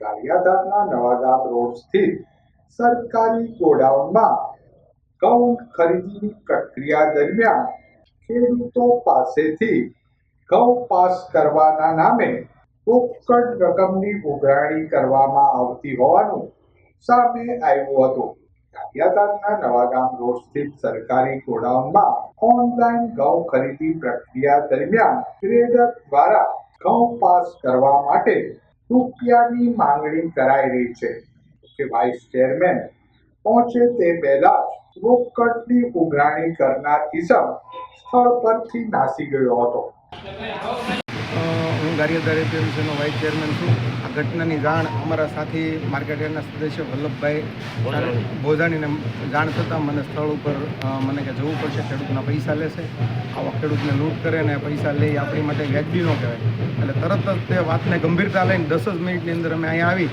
ગારિયાધારના Navagam road સ્થિત સરકારી ગોડાઉનમાં ઘઉં ખરીદીની પ્રક્રિયા દરમિયાન ખેડૂતો પાસેથી ઘઉં પાસ કરવાના નામે રોકડ રકમની ઉઘરાણી કરવામાં આવતી હોવાનું સામે આવ્યું હતું. ગારિયાધારના નવાગામ રોડ સ્થિત સરકારી ગોડાઉનમાં ઓનલાઈન ઘઉં ખરીદી પ્રક્રિયા દરમિયાન ટ્રેડર દ્વારા ઘઉં પાસ કરવા માટે રૂપિયાની માંગણી કરાઈ રહી છે કે વાઇસ ચેરમેન પહોંચે તે પહેલા જ રોકડની ઉઘરાણી કરનાર ઇસમ સ્થળ પરથી નાસી ગયો હતો. હું ગારિયાધાર એપીએમસીનો વાઇસ ચેરમેન છું. આ ઘટનાની જાણ અમારા સાથી માર્કેટયાર્ડના સદસ્ય વલ્લભભાઈ બોજાણીને જાણ થતાં મને સ્થળ ઉપર મને કે જવું પડશે, ખેડૂતના પૈસા લેશે, આવા ખેડૂતને લૂંટ કરે ને પૈસા લે આપણી માટે વ્યાજબી ન કહેવાય. એટલે તરત જ તે વાતને ગંભીરતા લઈને 10 જ મિનિટની અંદર અમે અહીંયા આવી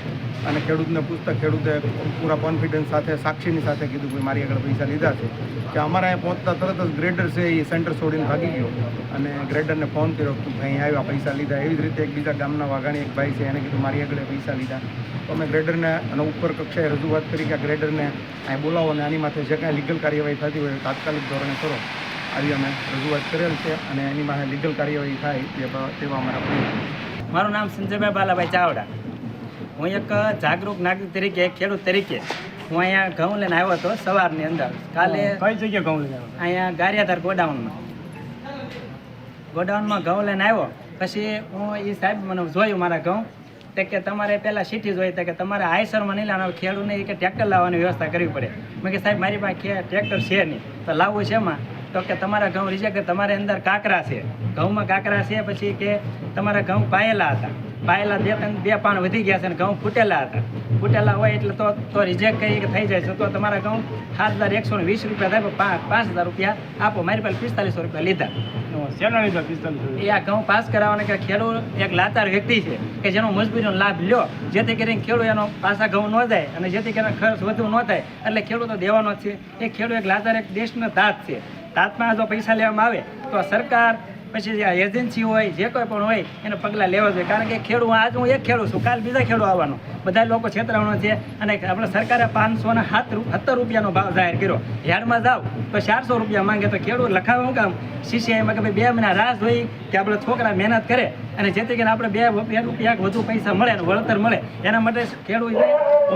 અને ખેડૂતને પૂછતા ખેડૂતે પૂરા કોન્ફિડન્સ સાથે સાક્ષીની સાથે કીધું કે મારી આગળ પૈસા લીધા છે. કે અમારા અહીંયા પહોંચતા તરત જ ગ્રેડર છે એ સેન્ટર છોડીને ભાગી ગયો અને ગ્રેડરને ફોન કર્યો કે અહીં આવ્યા પૈસા લીધા. એવી જ રીતે એક બીજા ગામના વાઘાણી એક ભાઈ છે એને કીધું મારી આગળ પૈસા લીધા. તો અમે ગ્રેડરને અને ઉપર કક્ષાએ રજૂઆત કરી કે ગ્રેડરને અહીં બોલાવો અને આની માથે જે કાંઈ લીગલ કાર્યવાહી થતી હોય તાત્કાલિક ધોરણે કરો. આવી અમે રજૂઆત કરેલ છે અને એની માથે લીગલ કાર્યવાહી થાય તેવા અમારા પ્રયત્નો. મારું નામ સંજયભાઈ બાલાભાઈ ચાવડા. હું એક જાગૃત નાગરિક તરીકે, એક ખેડૂત તરીકે હું અહીંયા ઘઉં લઈને આવ્યો હતો સવારની અંદર. કાલે કઈ જગ્યાએ ઘઉં લઈને આવ્યો? અહીંયા ગારિયાધાર ગોડાઉનમાં ઘઉં લઈને આવ્યો. પછી હું એ સાહેબ મને જોયું મારા ઘઉં તે કે તમારે પહેલાં સીટી જોઈ કે તમારે આયસરમાં નહીં લાવવાનું, ખેડૂતને કે ટ્રેક્ટર લાવવાની વ્યવસ્થા કરવી પડે. મેં કે સાહેબ મારી પાસે ટ્રેક્ટર છે નહીં તો લાવવું છે એમાં. તો કે તમારા ઘઉં રિજેક્ટ, તમારે અંદર કાંકરા છે, ઘઉંમાં કાંકરા છે. પછી કે તમારા ઘઉં પાયેલા હતા, પાયેલા બે પાણ વધી ગયા છે અને ઘઉં ફૂટેલા હતા. ફૂટેલા હોય એટલે તો રિજેક્ટ થઈ જાય છે. તો તમારા ઘઉં 7,120 રૂપિયા થાય, 5,000 રૂપિયા આપો. મારી પાસે 4500 રૂપિયા લીધા. શેના લીધા 4500? એ આ ઘઉં પાસ કરાવવાના કે ખેડૂત એક લાચાર વ્યક્તિ છે કે જેનો મજબૂરીનો લાભ લ્યો, જેથી કરીને ખેડૂત એનો પાછા ઘઉં ન જાય અને જેથી કરીને ખર્ચ વધુ ન થાય એટલે ખેડૂતો દેવાનો જ છે. એ ખેડૂત એક લાચાર એક દેશનો તાત છે. તાતમાં જો પૈસા લેવામાં આવે તો સરકાર પછી જે એજન્સી હોય જે કોઈ પણ હોય એને પગલાં લેવા જોઈએ. કારણ કે ખેડૂત આજ હું એક ખેડૂત છું, કાલ બીજા ખેડૂત આવવાનો, બધા લોકો છેતરાવાનો છે. અને આપણે સરકારે 517 રૂપિયાનો ભાવ જાહેર કર્યો. યાર્ડમાં જાઓ તો 400 રૂપિયા માંગે તો ખેડૂત લખાવે શું કામ? સીસીઆઈમાં કે ભાઈ 2 મહિના રાહ જોઈ કે આપણે છોકરા મહેનત કરે અને જેથી કરીને આપણે 2 રૂપિયા વધુ પૈસા મળે અને વળતર મળે. એના માટે ખેડૂત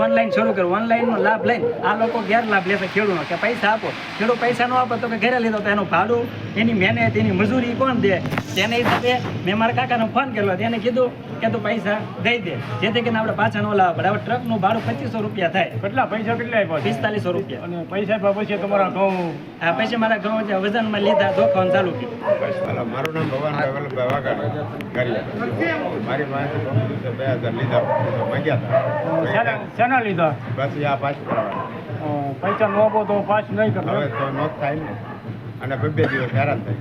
ઓનલાઈન શરૂ કર્યું. ઓનલાઈનનો લાભ લઈને આ લોકો ગેરલાભ લેશે ખેડૂતનો કે પૈસા આપો. ખેડૂત પૈસા ન આપે તો કે ઘરે લીધો તો એનું ભાડું, એની મહેનત, એની મજૂરી કોણ દે? તેને હિસાબે મેં મારા કાકાને ફોન કર્યો, તેને કીધું કે તું પૈસા દઈ દે જેથી કરીને આપણે પાછા ન લાવવા પડે. હવે ટ્રકનું ભાડું 2500 રૂપિયા થાય. કેટલા પૈસા કેટલા આપ્યા? 4500 રૂપિયા. અને પૈસા પછી તમારા ઘઉં પછી મારા ઘઉં જે વજનમાં લીધા ધોખાવાનું ચાલુ કર્યું. મારું નામ ભગવાનભાઈ વલ્લભભાઈ વાઘાણી, ગારિયાધાર. મારી પાસે 2000 લીધા માંગ્યા હતા. શેના લીધા? પછી આ પાસ કરાવવાના. પૈસા ન આપો તો પાસ નહીં કરો. હવે તો નો થાય ને અને 2 દિવસ હેરાન થાય.